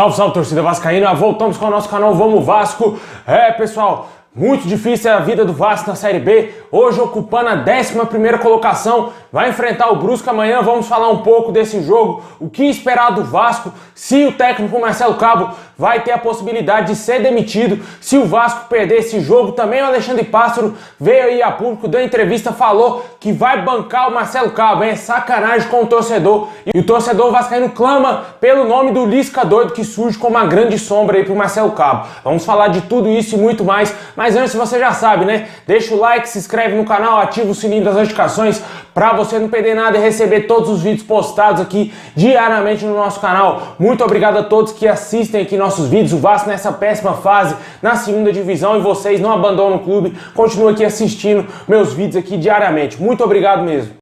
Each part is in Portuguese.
Salve, salve, torcida vascaína, voltamos com o nosso canal Vamos Vasco. Pessoal, muito difícil a vida do Vasco na Série B, hoje ocupando a 11ª colocação, vai enfrentar o Brusque amanhã, vamos falar um pouco desse jogo, o que esperar do Vasco, se o técnico Marcelo Cabo vai ter a possibilidade de ser demitido, se o Vasco perder esse jogo, também o Alexandre Pássaro veio aí a público, deu entrevista, falou que vai bancar o Marcelo Cabo, é sacanagem com o torcedor, e o torcedor vascaíno clama pelo nome do Lisca doido que surge como uma grande sombra aí pro Marcelo Cabo. Vamos falar de tudo isso e muito mais, mas antes você já sabe, né? Deixa o like, se inscreve no canal, ativa o sininho das notificações para você não perder nada e receber todos os vídeos postados aqui diariamente no nosso canal. Muito obrigado a todos que assistem aqui nossos vídeos. O Vasco nessa péssima fase na 2ª divisão e vocês não abandonam o clube. Continuem aqui assistindo meus vídeos aqui diariamente. Muito obrigado mesmo.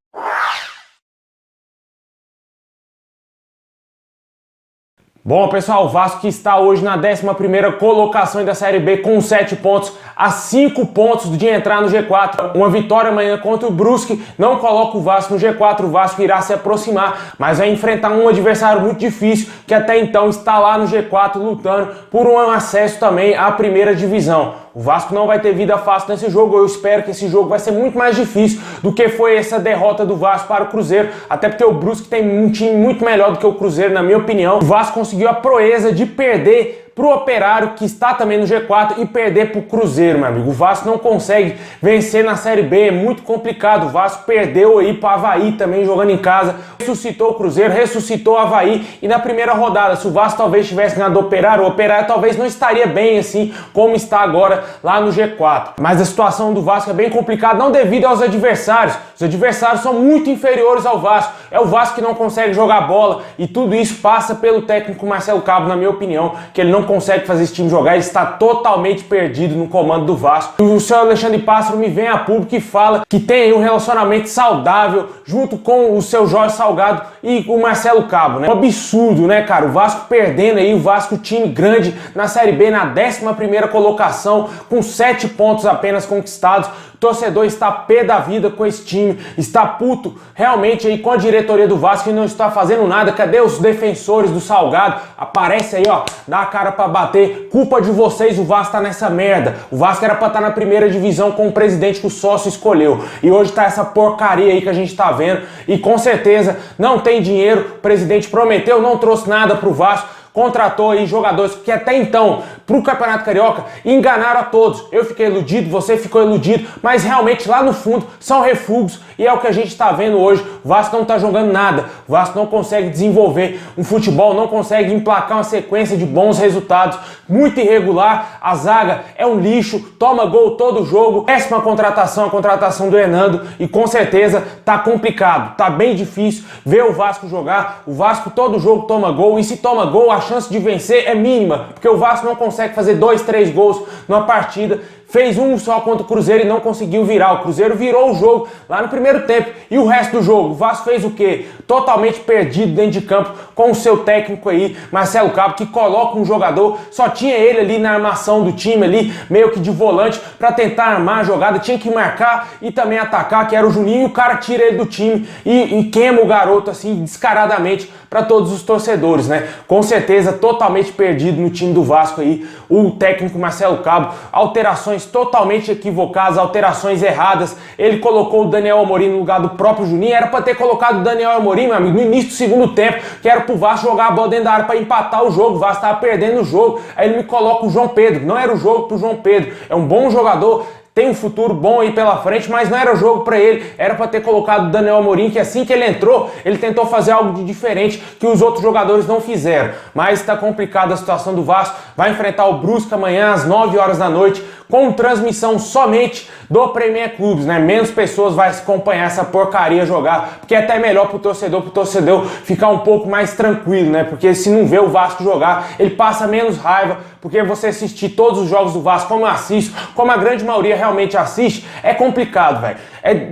Bom, pessoal, o Vasco que está hoje na 11ª colocação da Série B com 7 pontos, a 5 pontos de entrar no G4. Uma vitória amanhã contra o Brusque não coloca o Vasco no G4, o Vasco irá se aproximar, mas vai enfrentar um adversário muito difícil que até então está lá no G4 lutando por um acesso também à 1ª divisão. O Vasco não vai ter vida fácil nesse jogo, eu espero que esse jogo vai ser muito mais difícil do que foi essa derrota do Vasco para o Cruzeiro, até porque o Brusque tem um time muito melhor do que o Cruzeiro, na minha opinião. O Vasco conseguiu a proeza de perder pro Operário, que está também no G4, e perder pro Cruzeiro, meu amigo. O Vasco não consegue vencer na Série B, é muito complicado. O Vasco perdeu aí pro Avaí também jogando em casa, ressuscitou o Cruzeiro, ressuscitou o Avaí, e na primeira rodada, se o Vasco talvez tivesse ganhado o Operário talvez não estaria bem assim como está agora lá no G4. Mas a situação do Vasco é bem complicada, não devido aos adversários. Os adversários são muito inferiores ao Vasco. É o Vasco que não consegue jogar bola, e tudo isso passa pelo técnico Marcelo Cabo, na minha opinião, que ele não consegue fazer esse time jogar, ele está totalmente perdido no comando do Vasco. O senhor Alexandre Pássaro me vem a público e fala que tem aí um relacionamento saudável junto com o seu Jorge Salgado e o Marcelo Cabo, né? Um absurdo, né, cara? O Vasco perdendo aí, o Vasco time grande na Série B, na 11ª colocação, com 7 pontos apenas conquistados. O torcedor está pé da vida com esse time, está puto realmente aí com a diretoria do Vasco e não está fazendo nada. Cadê os defensores do Salgado? Aparece aí, ó, dá a cara pra bater. Culpa de vocês, o Vasco tá nessa merda. O Vasco era pra estar na 1ª divisão com o presidente que o sócio escolheu. E hoje tá essa porcaria aí que a gente tá vendo. E com certeza não tem dinheiro. O presidente prometeu, não trouxe nada pro Vasco. Contratou aí jogadores que até então, pro Campeonato Carioca, enganaram a todos. Eu fiquei iludido, você ficou iludido, mas realmente lá no fundo são refugos e é o que a gente está vendo hoje. O Vasco não está jogando nada, o Vasco não consegue desenvolver um futebol, não consegue emplacar uma sequência de bons resultados, muito irregular. A zaga é um lixo, toma gol todo jogo, péssima contratação, a contratação do Hernando, e com certeza tá complicado, tá bem difícil ver o Vasco jogar. O Vasco todo jogo toma gol, e se toma gol, a chance de vencer é mínima, porque o Vasco não consegue fazer 2, 3 gols numa partida. Fez um só contra o Cruzeiro e não conseguiu virar. O Cruzeiro virou o jogo lá no primeiro tempo. E o resto do jogo? O Vasco fez o quê? Totalmente perdido dentro de campo com o seu técnico aí, Marcelo Cabo, que coloca um jogador, só tinha ele ali na armação do time ali, meio que de volante, para tentar armar a jogada, tinha que marcar e também atacar, que era o Juninho, e o cara tira ele do time e queima o garoto assim, descaradamente, para todos os torcedores, né? Com certeza, totalmente perdido no time do Vasco aí, o técnico Marcelo Cabo. Alterações totalmente equivocadas, alterações erradas. Ele colocou o Daniel Amorim no lugar do próprio Juninho. Era para ter colocado o Daniel Amorim, meu amigo, no início do segundo tempo, que era pro Vasco jogar a bola dentro da área para empatar o jogo. O Vasco tava perdendo o jogo. Aí ele me coloca o João Pedro. Não era o jogo pro João Pedro. É um bom jogador, tem um futuro bom aí pela frente, mas não era o jogo para ele. Era para ter colocado o Daniel Amorim, que assim que ele entrou, ele tentou fazer algo de diferente que os outros jogadores não fizeram. Mas está complicada a situação do Vasco. Vai enfrentar o Brusque amanhã às 9 horas da noite, com transmissão somente do Premier Clubes, né? Menos pessoas vai acompanhar essa porcaria jogar, porque é até melhor pro torcedor ficar um pouco mais tranquilo, né? Porque se não vê o Vasco jogar, ele passa menos raiva, porque você assistir todos os jogos do Vasco, como eu assisto, como a grande maioria realmente assiste, é complicado, velho.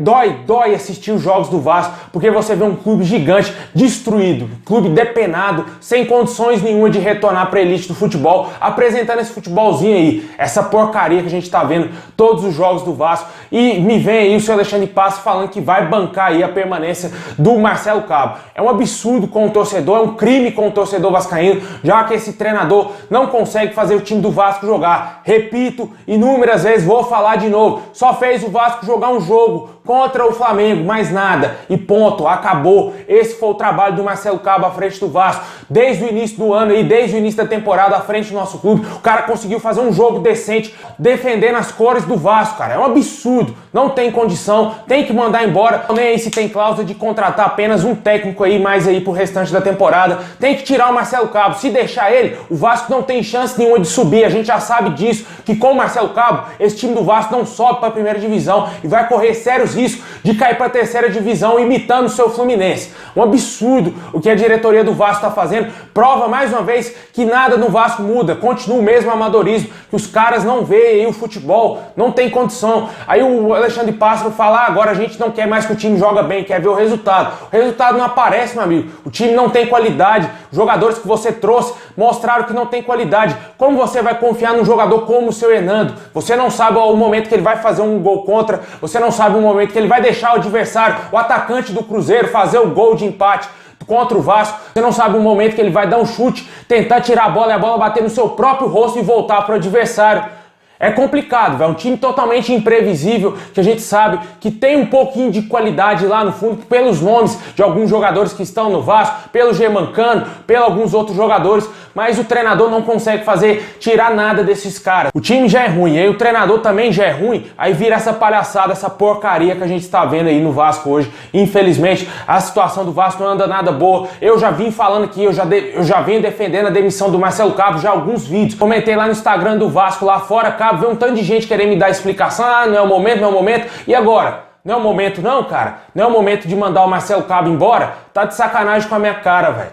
Dói assistir os jogos do Vasco, porque você vê um clube gigante, destruído, clube depenado, sem condições nenhuma de retornar para a elite do futebol, apresentando esse futebolzinho aí, essa porcaria que a gente tá vendo todos os jogos do Vasco, e me vem aí o seu Alexandre Passo falando que vai bancar aí a permanência do Marcelo Cabo. É um absurdo com o torcedor, é um crime com o torcedor vascaíno, já que esse treinador não consegue fazer o time do Vasco jogar. Repito, inúmeras vezes, vou falar de novo, só fez o Vasco jogar um jogo contra o Flamengo, mais nada, e ponto, acabou. Esse foi o trabalho do Marcelo Cabo à frente do Vasco, desde o início do ano e desde o início da temporada à frente do nosso clube. O cara conseguiu fazer um jogo decente, defendendo as cores do Vasco, cara, é um absurdo, não tem condição, tem que mandar embora. Nem aí se tem cláusula de contratar apenas um técnico aí, mais aí pro restante da temporada, tem que tirar o Marcelo Cabo. Se deixar ele, o Vasco não tem chance nenhuma de subir, a gente já sabe disso, que com o Marcelo Cabo, esse time do Vasco não sobe pra primeira divisão e vai correr sérios risco de cair para a terceira divisão imitando o seu Fluminense. Um absurdo o que a diretoria do Vasco está fazendo. Prova mais uma vez que nada no Vasco muda. Continua o mesmo amadorismo, que os caras não veem aí o futebol, não tem condição. Aí o Alexandre Pássaro fala, agora a gente não quer mais que o time joga bem, quer ver o resultado. O resultado não aparece, meu amigo. O time não tem qualidade. Os jogadores que você trouxe mostraram que não tem qualidade. Como você vai confiar num jogador como o seu Hernando? Você não sabe o momento que ele vai fazer um gol contra, você não sabe o momento que ele vai deixar o adversário, o atacante do Cruzeiro, fazer o gol de empate contra o Vasco. Você não sabe o momento que ele vai dar um chute, tentar tirar a bola e a bola bater no seu próprio rosto e voltar para o adversário. É complicado, velho. Um time totalmente imprevisível, que a gente sabe que tem um pouquinho de qualidade lá no fundo, pelos nomes de alguns jogadores que estão no Vasco, pelo Germancano, pelos alguns outros jogadores, mas o treinador não consegue tirar nada desses caras. O time já é ruim, aí o treinador também já é ruim, aí vira essa palhaçada, essa porcaria que a gente está vendo aí no Vasco hoje. Infelizmente, a situação do Vasco não anda nada boa. Eu já vim falando aqui, eu já venho defendendo a demissão do Marcelo Cabo já há alguns vídeos. Comentei lá no Instagram do Vasco, lá fora, Cabo, vê um tanto de gente querendo me dar explicação, não é o momento, não é o momento, e agora? Não é o momento não, cara? Não é o momento de mandar o Marcelo Cabo embora? Tá de sacanagem com a minha cara, velho.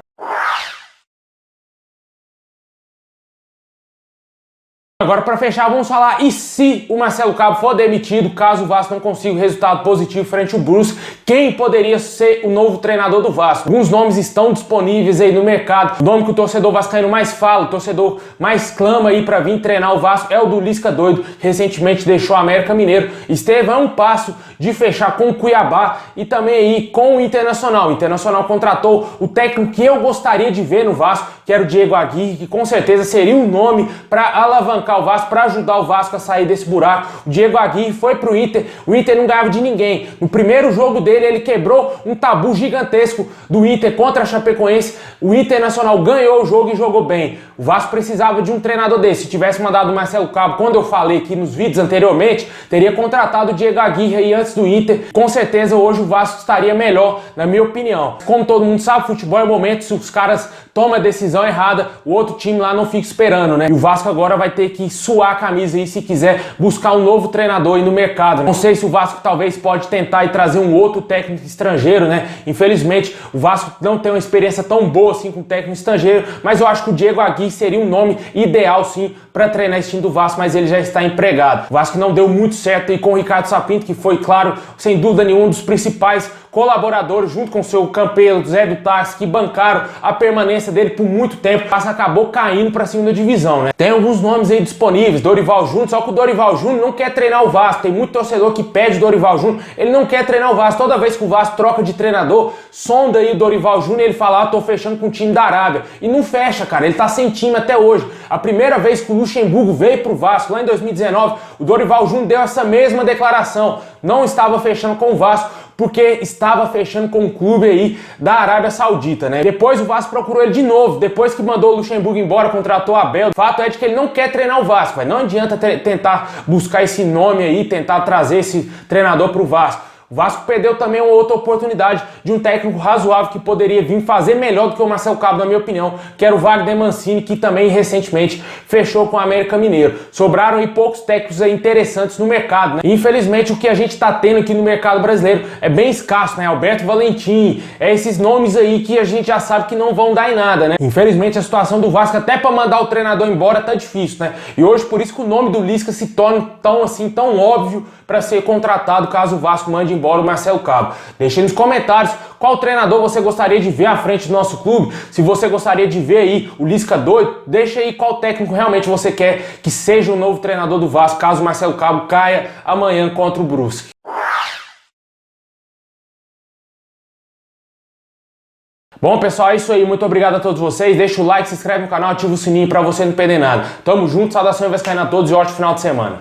Agora, para fechar, vamos falar, e se o Marcelo Cabo for demitido, caso o Vasco não consiga um resultado positivo frente ao Brusque, quem poderia ser o novo treinador do Vasco? Alguns nomes estão disponíveis aí no mercado. O nome que o torcedor vascaíno mais fala, o torcedor mais clama aí para vir treinar o Vasco é o do Lisca Doido, que recentemente deixou o América Mineiro. Esteve a um passo de fechar com o Cuiabá e também aí com o Internacional. O Internacional contratou o técnico que eu gostaria de ver no Vasco, que era o Diego Aguirre, que com certeza seria um nome para alavancar o Vasco, para ajudar o Vasco a sair desse buraco. O Diego Aguirre foi pro Inter, o Inter não ganhava de ninguém. No primeiro jogo dele, ele quebrou um tabu gigantesco do Inter contra a Chapecoense. O Internacional ganhou o jogo e jogou bem. O Vasco precisava de um treinador desse. Se tivesse mandado o Marcelo Cabo, quando eu falei aqui nos vídeos anteriormente, teria contratado o Diego Aguirre aí antes do Inter. Com certeza hoje o Vasco estaria melhor, na minha opinião. Como todo mundo sabe, futebol é o momento, se os caras tomam a decisão errada, o outro time lá não fica esperando, né? E o Vasco agora vai ter que suar a camisa aí se quiser buscar um novo treinador aí no mercado. Não sei se o Vasco talvez pode tentar e trazer um outro técnico estrangeiro, né? Infelizmente, o Vasco não tem uma experiência tão boa assim com técnico estrangeiro, mas eu acho que o Diego Aguirre seria um nome ideal sim para treinar esse time do Vasco, mas ele já está empregado. O Vasco não deu muito certo aí com o Ricardo Sapinto, que foi, claro, sem dúvida nenhuma, um dos principais colaboradores, junto com o seu campeiro, Zé do Táxi, que bancaram a permanência dele por muito tempo. O Vasco acabou caindo para a segunda divisão, né? Tem alguns nomes aí disponíveis, Dorival Júnior, só que o Dorival Júnior não quer treinar o Vasco. Tem muito torcedor que pede o Dorival Júnior, ele não quer treinar o Vasco. Toda vez que o Vasco troca de treinador, sonda aí o Dorival Júnior e ele fala, tô fechando com o time da Arábia. E não fecha, cara, ele tá sem time até hoje. A primeira vez que o Luxemburgo veio pro Vasco, lá em 2019, o Dorival Júnior deu essa mesma declaração. Não estava fechando com o Vasco, porque estava fechando com o clube aí da Arábia Saudita, né? Depois o Vasco procurou ele de novo, depois que mandou o Luxemburgo embora, contratou o Abel. O fato é de que ele não quer treinar o Vasco, não adianta tentar buscar esse nome aí, tentar trazer esse treinador pro Vasco. O Vasco perdeu também uma outra oportunidade de um técnico razoável que poderia vir fazer melhor do que o Marcelo Cabo, na minha opinião, que era o Wagner Mancini, que também recentemente fechou com o América Mineiro. Sobraram aí poucos técnicos aí interessantes no mercado, né? E, infelizmente, o que a gente tá tendo aqui no mercado brasileiro é bem escasso, né? Alberto Valentim, esses nomes aí que a gente já sabe que não vão dar em nada, né? Infelizmente, a situação do Vasco, até para mandar o treinador embora, tá difícil, né? E hoje, por isso que o nome do Lisca se torna tão óbvio para ser contratado caso o Vasco mande embora o Marcelo Cabo. Deixe aí nos comentários qual treinador você gostaria de ver à frente do nosso clube. Se você gostaria de ver aí o Lisca doido, deixa aí qual técnico realmente você quer que seja o novo treinador do Vasco, caso o Marcelo Cabo caia amanhã contra o Brusque. Bom, pessoal, é isso aí. Muito obrigado a todos vocês. Deixa o like, se inscreve no canal, ativa o sininho para você não perder nada. Tamo junto, saudação vascaína a todos e ótimo final de semana.